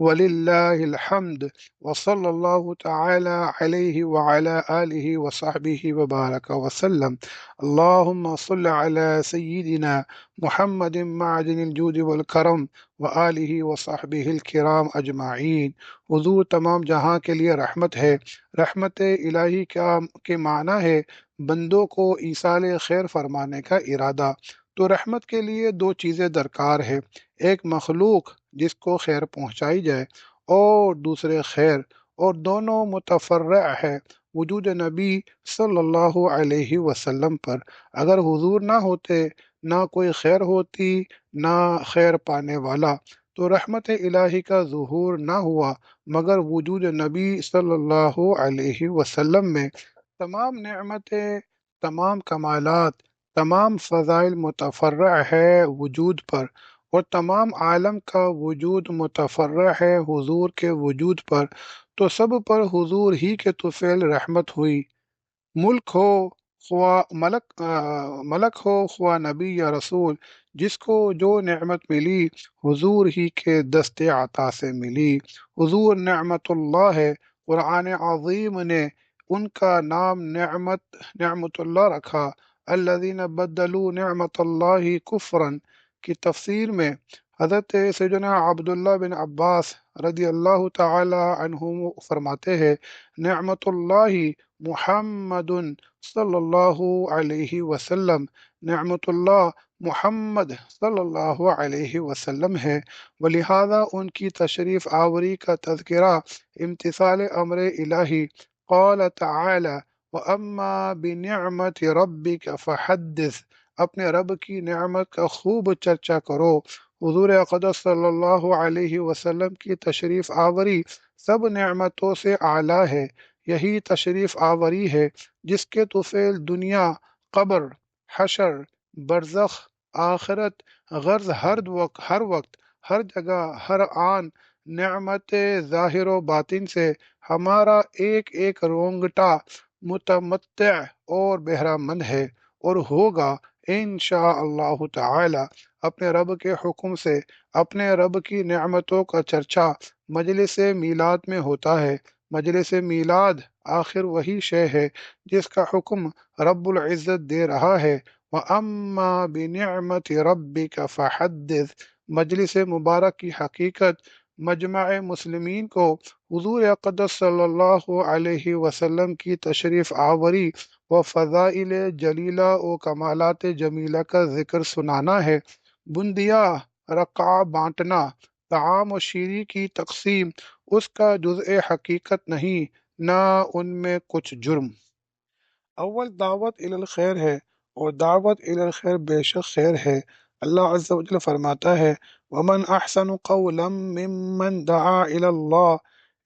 وَلِلَّهِ الْحَمْدُ وصلی اللہ تعالی علیہ وعلی آلہ وصحبہ وبارک وسلم۔ اللہم صل علی سیدنا محمد معدن الجود والکرم وآلہ وصحبہ الکرام اجمعین۔ حضور تمام جہاں کے لیے رحمت ہے۔ رحمت الہی کے معنی ہے بندوں کو ایصال خیر فرمانے کا ارادہ۔ تو رحمت کے لیے دو چیزیں درکار ہے، ایک مخلوق جس کو خیر پہنچائی جائے، اور دوسرے خیر، اور دونوں متفرع ہے وجود نبی صلی اللہ علیہ وسلم پر۔ اگر حضور نہ ہوتے، نہ کوئی خیر ہوتی، نہ خیر پانے والا، تو رحمت الہی کا ظہور نہ ہوا، مگر وجود نبی صلی اللہ علیہ وسلم میں تمام نعمتیں، تمام کمالات، تمام فضائل متفرع ہے وجود پر، اور تمام عالم کا وجود متفرع ہے حضور کے وجود پر، تو سب پر حضور ہی کے طفیل رحمت ہوئی، ملک ہو خواہ ملک ہو خواہ نبی یا رسول، جس کو جو نعمت ملی حضور ہی کے دست عطا سے ملی۔ حضور نعمت اللہ ہے، قرآن عظیم نے ان کا نام نعمت اللہ رکھا۔ الذین بدلوا نعمت اللہ کفرا کی تفسیر میں حضرت سیدنا عبداللہ بن عباس رضی اللہ تعالی عنہ فرماتے ہیں، نعمت اللہ محمد صلی اللہ علیہ وسلم، نعمت اللہ محمد صلی اللہ علیہ وسلم ہے، ولہذا ان کی تشریف آوری کا تذکرہ امتثال امر الہی۔ قال تعالی وَأَمَّا بِنِعْمَةِ رَبِّكَ فَحَدِّثْ، اپنے رب کی نعمت کا خوب چرچا کرو۔ حضور اقدس صلی اللہ علیہ وسلم کی تشریف آوری سب نعمتوں سے اعلیٰ ہے، یہی تشریف آوری ہے جس کے طفیل دنیا، قبر، حشر، برزخ، آخرت، غرض ہر وقت، ہر جگہ، ہر آن نعمت ظاہر و باطن سے ہمارا ایک ایک رونگٹا متمتع اور بہرہ مند ہے، اور ہوگا انشاءاللہ تعالی۔ اپنے رب کے حکم سے اپنے رب کی نعمتوں کا چرچا مجلس میلاد میں ہوتا ہے۔ مجلس میلاد آخر وہی شے ہے جس کا حکم رب العزت دے رہا ہے، وَأَمَّا بِنِعْمَةِ رَبِّكَ فَحَدِّثْ۔ مجلس مبارک کی حقیقت مجمع مسلمین کو حضور اقدس صلی اللہ علیہ وسلم کی تشریف آوری و فضائل جلیلہ و کمالات جمیلہ کا ذکر سنانا ہے۔ بندیا رقعہ بانٹنا، طعام و شیری کی تقسیم اس کا جزء حقیقت نہیں، نہ ان میں کچھ جرم۔ اول دعوت الی الخیر ہے، اور دعوت الی الخیر بے شک خیر ہے۔ اللہ عز و جل فرماتا ہے ومن احسن قولا ممن دعا الی اللہ،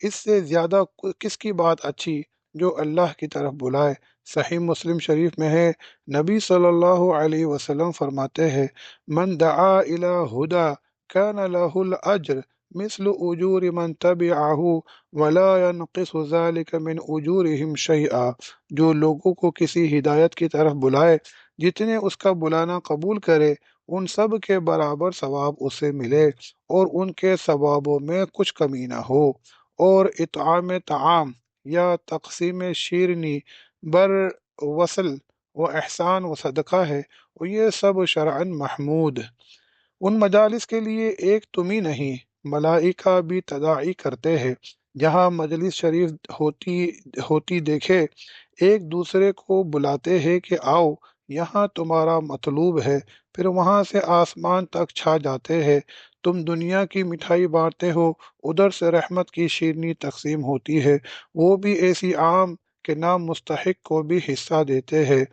اس سے زیادہ کس کی بات اچھی جو اللہ کی طرف بلائے۔ صحیح مسلم شریف میں ہے، نبی صلی اللہ علیہ وسلم فرماتے ہیں من دعا الی ہدی کان لہ الاجر مثل اجور من تبعہ ولا ينقص ذلك من اجورهم شیئا، جو لوگوں کو کسی ہدایت کی طرف بلائے، جتنے اس کا بلانا قبول کرے ان سب کے برابر ثواب اسے ملے، اور ان کے ثوابوں میں کچھ کمی نہ ہو۔ اور اطعام طعام یا تقسیم شیرنی بر وصل و احسان و صدقہ ہے، اور یہ سب شرعن محمود۔ ان مجالس کے لیے ایک تم ہی نہیں، ملائکہ بھی تداعی کرتے ہیں۔ جہاں مجلس شریف ہوتی دیکھے، ایک دوسرے کو بلاتے ہیں کہ آؤ یہاں تمہارا مطلوب ہے، پھر وہاں سے آسمان تک چھا جاتے ہیں۔ تم دنیا کی مٹھائی بانٹتے ہو، ادھر سے رحمت کی شیرنی تقسیم ہوتی ہے، وہ بھی ایسی عام کہ نام مستحق کو بھی حصہ دیتے ہیں۔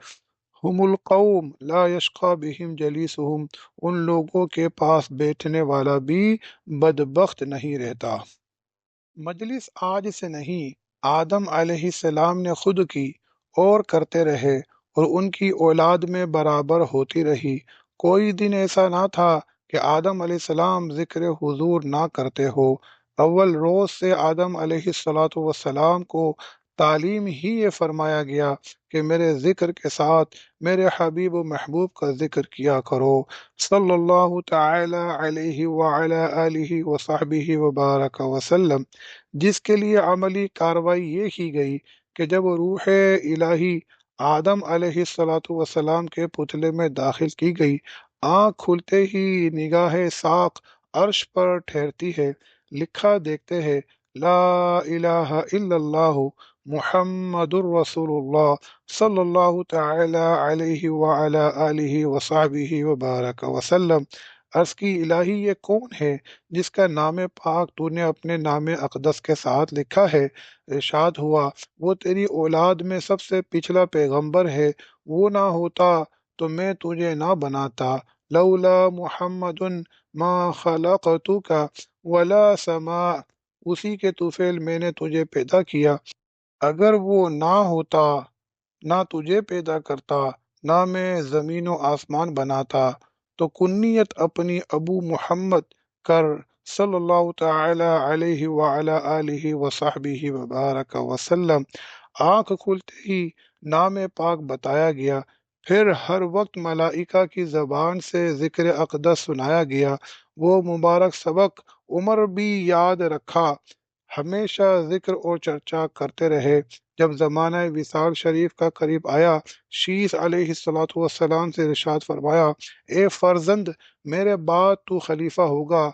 ہم القوم لا یشقی بہم جلیسہم، ان لوگوں کے پاس بیٹھنے والا بھی بدبخت نہیں رہتا۔ مجلس آج سے نہیں، آدم علیہ السلام نے خود کی اور کرتے رہے، اور ان کی اولاد میں برابر ہوتی رہی۔ کوئی دن ایسا نہ تھا کہ آدم علیہ السلام ذکر حضور نہ کرتے ہو۔ اول روز سے آدم علیہ السلام کو تعلیم ہی یہ فرمایا گیا کہ میرے ذکر کے ساتھ میرے حبیب و محبوب کا ذکر کیا کرو، صلی اللہ تعالی علیہ وعلی آلہ وصحبہ وبارک وسلم۔ جس کے لیے عملی کاروائی یہ کی گئی کہ جب روح الہی آدم علیہ السلام کے پتلے میں داخل کی گئی، آنکھ کھلتے ہی نگاہ ساق عرش پر ٹھہرتی ہے، لکھا دیکھتے ہیں لا الہ الا اللہ محمد الرسول اللہ صلی اللہ تعالی علیہ وعلی آلہ وصحبہ وبارک وسلم۔ عرض کی الہی یہ کون ہے جس کا نام پاک تو نے اپنے نام اقدس کے ساتھ لکھا ہے؟ ارشاد ہوا وہ تیری اولاد میں سب سے پچھلا پیغمبر ہے، وہ نہ ہوتا تو میں تجھے نہ بناتا، لولا محمد ما خلقتک ولا سماء، اسی کے طفیل میں نے تجھے پیدا کیا، اگر وہ نہ ہوتا نہ تجھے پیدا کرتا نہ میں زمین و آسمان بناتا، تو کنیت اپنی ابو محمد کر، صلی اللہ تعالی علیہ وعلی آلہ وصحبہ وبارک وسلم۔ آنکھ کھلتے ہی نام پاک بتایا گیا، پھر ہر وقت ملائکہ کی زبان سے ذکر اقدس سنایا گیا، وہ مبارک سبق عمر بھی یاد رکھا، ہمیشہ ذکر اور چرچا کرتے رہے۔ جب زمانہ وصال شریف کا قریب آیا، شیس علیہ السلام سے ارشاد فرمایا اے فرزند، میرے بعد تو خلیفہ ہوگا،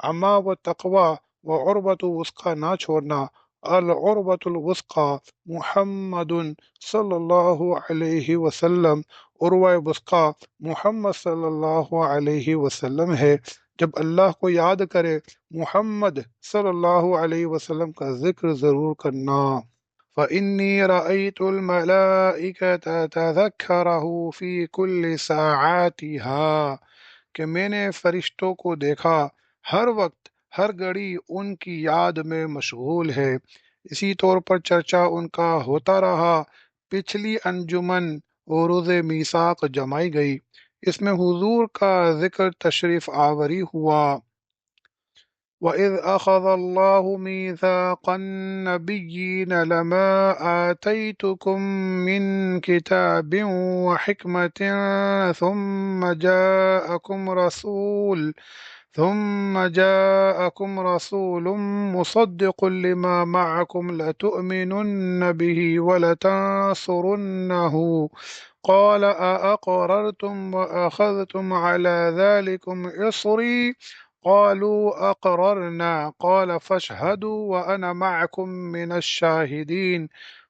اما و تقوی و عربت وثقی نہ چھوڑنا، العربت الوثقی محمد صلی اللہ علیہ وسلم، عروہ وثقی محمد صلی اللہ علیہ وسلم ہے۔ جب اللہ کو یاد کرے، محمد صلی اللہ علیہ وسلم کا ذکر ضرور کرنا۔ فَإِنِّي رَأَيْتُ الْمَلَائِكَةَ تَذَكَّرَهُ فِي كُلِّ سَاعَاتِهَا، کہ میں نے فرشتوں کو دیکھا ہر وقت ہر گھڑی ان کی یاد میں مشغول ہے۔ اسی طور پر چرچا ان کا ہوتا رہا۔ پچھلی انجمن اور روز میثاق جمائی گئی، اس میں حضور کا ذکر تشریف آوری ہوا۔ وَإِذْ أَخَذَ اللَّهُ مِيثَاقَ النَّبِيِّينَ لَمَا آتَيْتُكُم مِّن كِتَابٍ وَحِكْمَةٍ ثُمَّ جَاءَكُمْ رَسُولٌ مُصَدِّقٌ لِّمَا مَعَكُمْ لَتُؤْمِنُنَّ بِهِ وَلَتَنصُرُنَّهُ قَالَ أَأَقْرَرْتُمْ وَأَخَذْتُمْ عَلَى ذَلِكُمْ إِصْرِي قالوا أقررنا قال فاشهدوا وأنا معكم من الشاهدين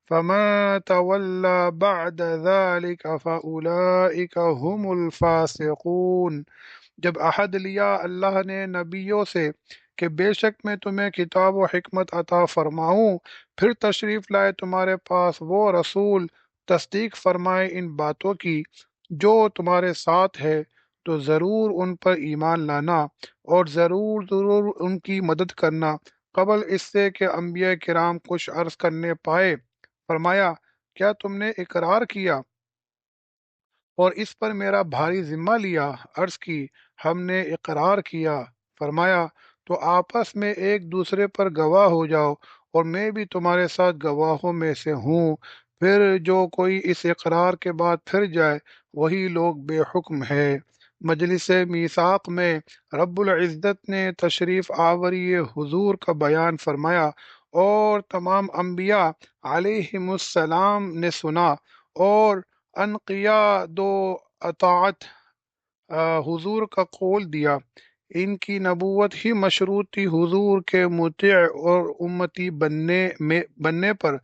فما تولى بعد ذلك فأولئك هم الفاسقون۔ جب عہد لیا اللہ نے نبیوں سے کہ بے شک میں تمہیں کتاب و حکمت عطا فرماؤں۔ پھر تشریف لائے تمہارے پاس وہ رسول، تصدیق فرمائے ان باتوں کی جو تمہارے ساتھ ہے، تو ضرور ان پر ایمان لانا اور ضرور ضرور ان کی مدد کرنا قبل اس سے کہ انبیاء کرام کچھ عرض کرنے پائے۔ فرمایا، کیا تم نے اقرار کیا اور اس پر میرا بھاری ذمہ لیا؟ عرض کی، ہم نے اقرار کیا۔ فرمایا، تو آپس میں ایک دوسرے پر گواہ ہو جاؤ اور میں بھی تمہارے ساتھ گواہوں میں سے ہوں۔ پھر جو کوئی اس اقرار کے بعد پھر جائے وہی لوگ بے حکم ہے۔ مجلس میثاق میں رب العزت نے تشریف آوری حضور کا بیان فرمایا اور تمام انبیاء علیہم السلام نے سنا اور انقیاد و اطاعت حضور کا قول دیا۔ ان کی نبوت ہی مشروط تھی حضور کے مطیع اور امتی بننے پر،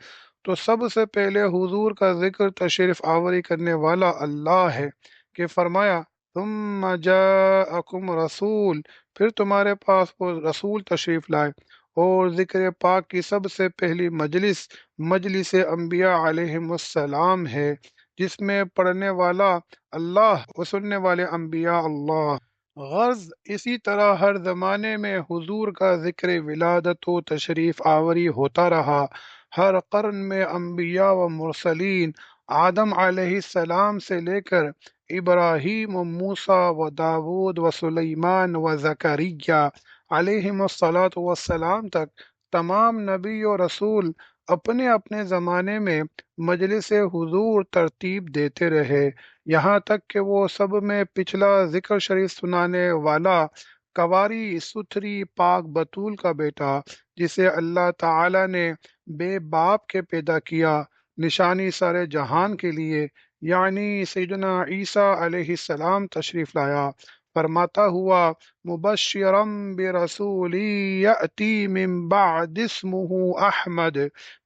تو سب سے پہلے حضور کا ذکر تشریف آوری کرنے والا اللہ ہے کہ فرمایا، ثم جاءکم رسول، پھر تمہارے پاس وہ رسول تشریف لائے۔ اور ذکر پاک کی سب سے پہلی مجلس مجلس انبیاء علیہم السلام ہے، جس میں پڑھنے والا اللہ و سننے والے انبیاء اللہ۔ غرض اسی طرح ہر زمانے میں حضور کا ذکر ولادت و تشریف آوری ہوتا رہا۔ ہر قرن میں انبیاء و مرسلین، آدم علیہ السلام سے لے کر ابراہیم و موسیٰ و داود و سلیمان و زکریا علیہم الصلاۃ والسلام تک، تمام نبی و رسول اپنے اپنے زمانے میں مجلس حضور ترتیب دیتے رہے، یہاں تک کہ وہ سب میں پچھلا ذکر شریف سنانے والا قواری ستھری پاک بطول کا بیٹا، جسے اللہ تعالی نے بے باپ کے پیدا کیا، نشانی سارے جہان کے لیے، یعنی سیدنا عیسیٰ علیہ السلام تشریف لایا، فرماتا ہوا، مبشرم برسول یأتی من بعد اسمہ احمد،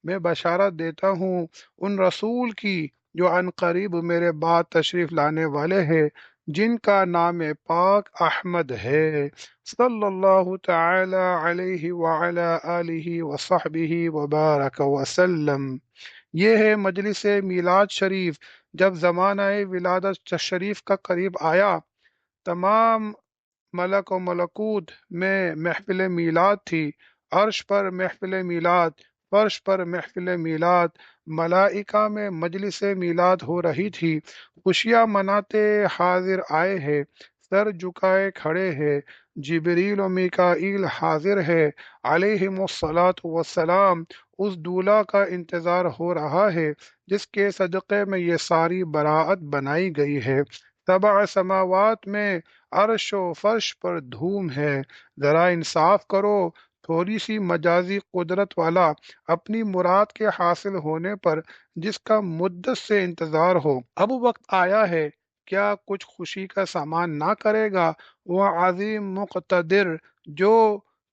میں بشارت دیتا ہوں ان رسول کی جو ان قریب میرے بعد تشریف لانے والے ہیں، جن کا نام پاک احمد ہے۔ صلی اللہ تعالی علیہ وعلی آلہ وصحبہ وبارک وسلم۔ یہ ہے مجلس میلاد شریف۔ جب زمانہ ولادت شریف کا قریب آیا، تمام ملک و ملکوت میں محفل میلاد تھی، عرش پر محفل میلاد، فرش پر محفل میلاد، ملائکہ میں مجلس میلاد ہو رہی تھی، خوشیاں مناتے حاضر آئے ہیں، سر جھکائے کھڑے ہیں، جبریل و میکائیل حاضر ہے علیہم الصلاۃ والسلام۔ اس دولہا کا انتظار ہو رہا ہے جس کے صدقے میں یہ ساری براعت بنائی گئی ہے۔ سبع سماوات میں عرش و فرش پر دھوم ہے۔ ذرا انصاف کرو، تھوڑی سی مجازی قدرت والا اپنی مراد کے حاصل ہونے پر جس کا مدت سے انتظار ہو، اب وقت آیا ہے، کیا کچھ خوشی کا سامان نہ کرے گا؟ وہ عظیم مقتدر جو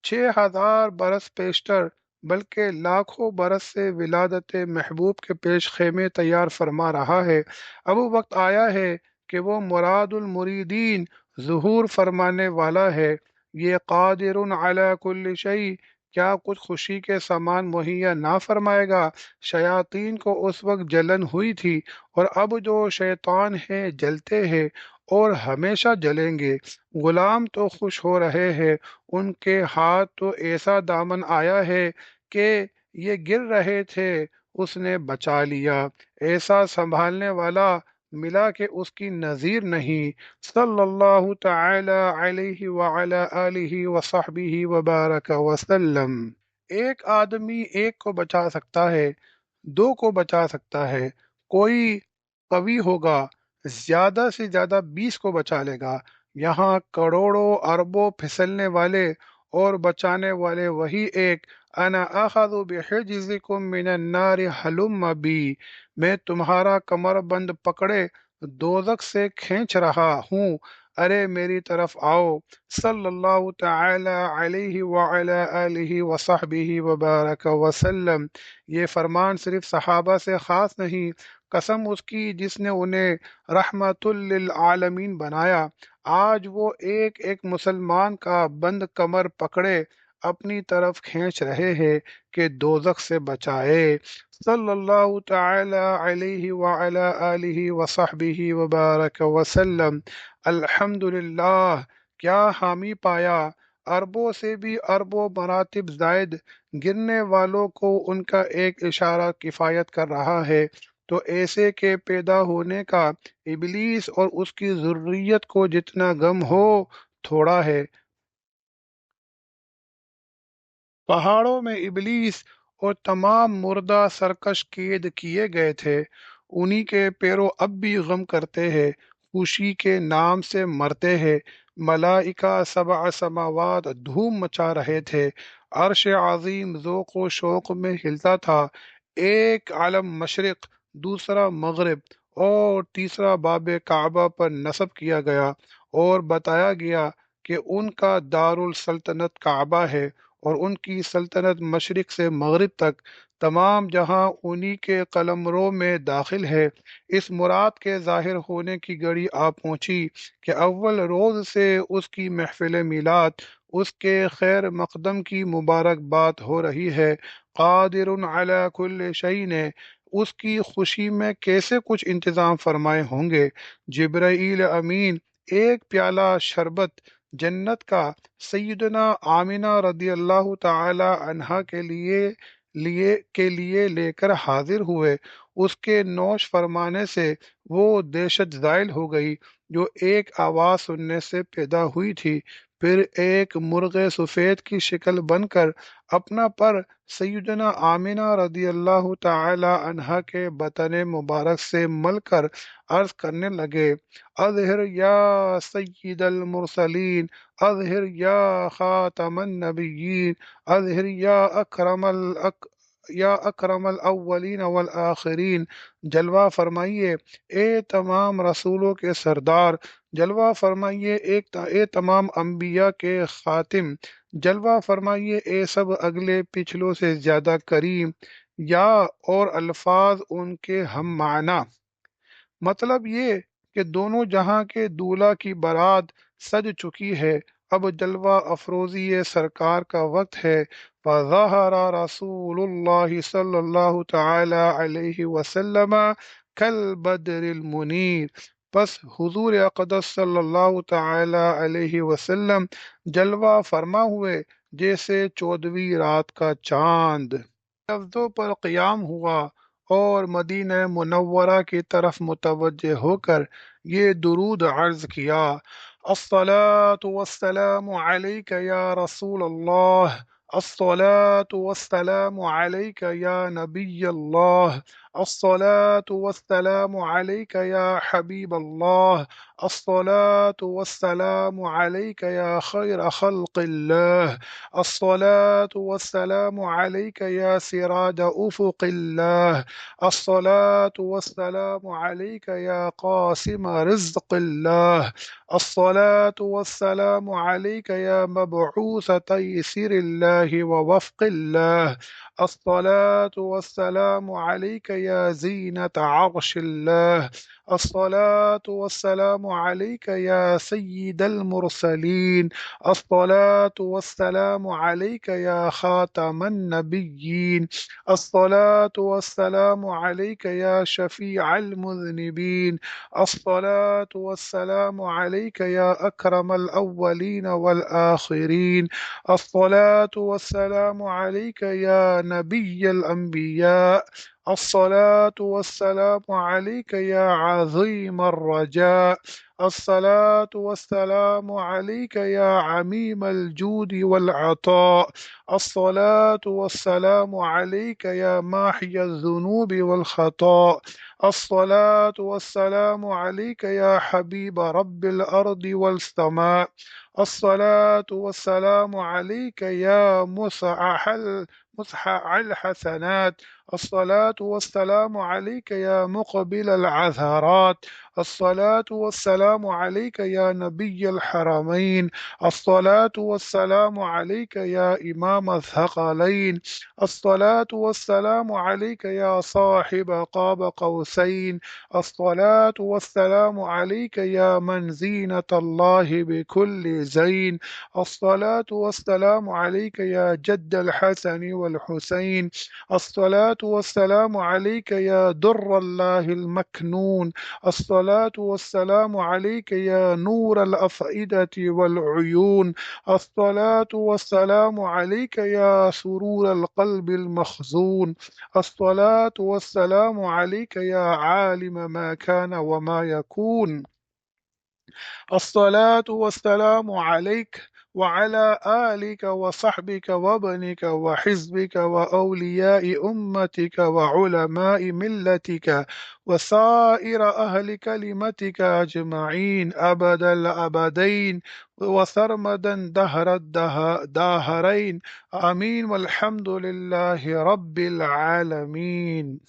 6000 برس پیشتر بلکہ لاکھوں برس سے ولادت محبوب کے پیش خیمے تیار فرما رہا ہے، اب وقت آیا ہے کہ وہ مراد المريدین ظہور فرمانے والا ہے۔ یہ قادر علی کل شیء، کیا کچھ خوشی کے سامان مہیا نہ فرمائے گا؟ شیاطین کو اس وقت جلن ہوئی تھی، اور اب جو شیطان ہیں جلتے ہیں اور ہمیشہ جلیں گے۔ غلام تو خوش ہو رہے ہیں، ان کے ہاتھ تو ایسا دامن آیا ہے کہ یہ گر رہے تھے، اس نے بچا لیا، ایسا سنبھالنے والا ملا کہ اس کی نظیر نہیں۔ صلی اللہ تعالی علیہ وعلی آلہ وصحبہ وبارک وسلم۔ ایک آدمی ایک کو بچا سکتا ہے، دو کو بچا سکتا ہے، کوئی قوی ہوگا زیادہ سے زیادہ 20 کو بچا لے گا، یہاں کروڑوں اربوں پھسلنے والے اور بچانے والے وہی ایک، انا اخذ بحجزکم من النار حلم بی، میں تمہارا کمر بند پکڑے دوزخ سے کھینچ رہا ہوں، ارے میری طرف آؤ۔ صلی اللہ تعالی علیہ وعلی آلہ وصحبہ وبارک وسلم۔ یہ فرمان صرف صحابہ سے خاص نہیں، قسم اس کی جس نے انہیں رحمت للعالمین بنایا، آج وہ ایک ایک مسلمان کا بند کمر پکڑے اپنی طرف کھینچ رہے ہیں کہ دوزخ سے بچائے۔ صلی اللہ تعالی علیہ وعلی آلہ وصحبہ وبارک وسلم۔ الحمدللہ، کیا حامی پایا، اربوں سے بھی اربوں مراتب زائد گرنے والوں کو ان کا ایک اشارہ کفایت کر رہا ہے، تو ایسے کے پیدا ہونے کا ابلیس اور اس کی ذریت کو جتنا غم ہو تھوڑا ہے۔ پہاڑوں میں ابلیس اور تمام مردہ سرکش قید کیے گئے تھے، انہی کے پیرو اب بھی غم کرتے ہیں، خوشی کے نام سے مرتے ہیں۔ ملائکہ سبع سماوات دھوم مچا رہے تھے، عرش عظیم ذوق و شوق میں ہلتا تھا۔ ایک علم مشرق، دوسرا مغرب اور تیسرا باب کعبہ پر نصب کیا گیا اور بتایا گیا کہ ان کا دارالسلطنت کعبہ ہے، اور ان کی سلطنت مشرق سے مغرب تک تمام جہاں انہی کے قلمرو میں داخل ہے۔ اس مراد کے ظاہر ہونے کی گھڑی آ پہنچی کہ اول روز سے اس کی محفل میلاد، اس کے خیر مقدم کی مبارکباد ہو رہی ہے۔ قادر علی کل شیء نے اس کی خوشی میں کیسے کچھ انتظام فرمائے ہوں گے۔ جبرائیل امین ایک پیالہ شربت جنت کا سیدنا آمنہ رضی اللہ تعالی عنہا کے لیے لے کر حاضر ہوئے۔ اس کے نوش فرمانے سے وہ دہشت زائل ہو گئی جو ایک آواز سننے سے پیدا ہوئی تھی، پھر ایک مرغ سفید کی شکل بن کر اپنا پر سیدنا آمنہ رضی اللہ تعالی عنہا کے بطن مبارک سے مل کر عرض کرنے لگے: اظہر یا سید المرسلین، اظہر یا خاتم النبیین، اظہر یا اکرم الاولین والآخرین۔ جلوہ فرمائیے اے تمام رسولوں کے سردار، جلوہ فرمائیے اے تمام انبیاء کے خاتم، جلوہ فرمائیے اے سب اگلے پچھلوں سے زیادہ کریم۔ یا اور الفاظ ان کے ہم معنی، مطلب یہ کہ دونوں جہاں کے دولہا کی بارات سج چکی ہے، اب جلوہ افروزی سرکار کا وقت ہے۔ فظہر رسول اللہ صلی اللہ تعالی علیہ وسلم کالبدر المنیر، پس حضور اقدس صلی اللہ تعالی علیہ وسلم جلوہ فرما ہوئے جیسے 14ویں رات کا چاند۔ لفظوں پر قیام ہوا اور مدینہ منورہ کی طرف متوجہ ہو کر یہ درود عرض کیا: الصلاة والسلام علیک یا رسول اللہ، الصلاة والسلام علیک یا نبی اللہ، الصلاة والسلام علیک یا حبیب اللہ، الصلاة والسلام علیک یا خیر خلق اللہ، الصلاة والسلام علیک یا سراج افق اللہ، الصلاة والسلام علیک یا قاسم رزق اللہ، الصلاة والسلام علیک یا مبعوث تیسیر اللہ ووفق اللہ، الصلاة والسلام علیک یا زینت عرش اللہ، الصلاة والسلام علیک یا سید المرسلین، الصلاة والسلام علیک یا خاتم النبیین، الصلاة والسلام علیک یا شفیع المذنبین، الصلاة والسلام علیک یا اکرم الاولین والآخرین، الصلاة والسلام علیک یا نبی الانبیاء، الصلاة والسلام علیک یا عظیم الرجاء، الصلاة والسلام علیک یا عمیم الجود والعطاء، الصلاة والسلام علیک یا ماحی الذنوب والخطاء، الصلاة والسلام علیک یا حبیب رب الارض والسماء، الصلاة والسلام علیک یا مصحح الحسنات، الصلاة والسلام عليك يا مقبل العثرات. الصلاة والسلام عليك يا نبي الحرمين. الصلاة والسلام عليك يا إمام الثقلين. الصلاة والسلام عليك يا صاحب قاب قوسين. الصلاة والسلام عليك يا من زينة الله بكل زين. الصلاة والسلام عليك يا جد الحسن والحسين. الصلاة والسلام عليك يا در الله المكنون. الصلاة والسلام عليك يا نور الأفئدة والعيون. الصلاة والسلام عليك يا سرور القلب المخزون. الصلاة والسلام عليك يا عالم ما كان وما يكون. الصلاة والسلام عليك وعلى آلك وصحبك وابنك وحزبك وأولياء أمتك وعلماء ملتك وسائر أهل كلمتك أجمعين أبد الأبدين وسرمدا دهر الداهرين. آمين والحمد لله رب العالمين.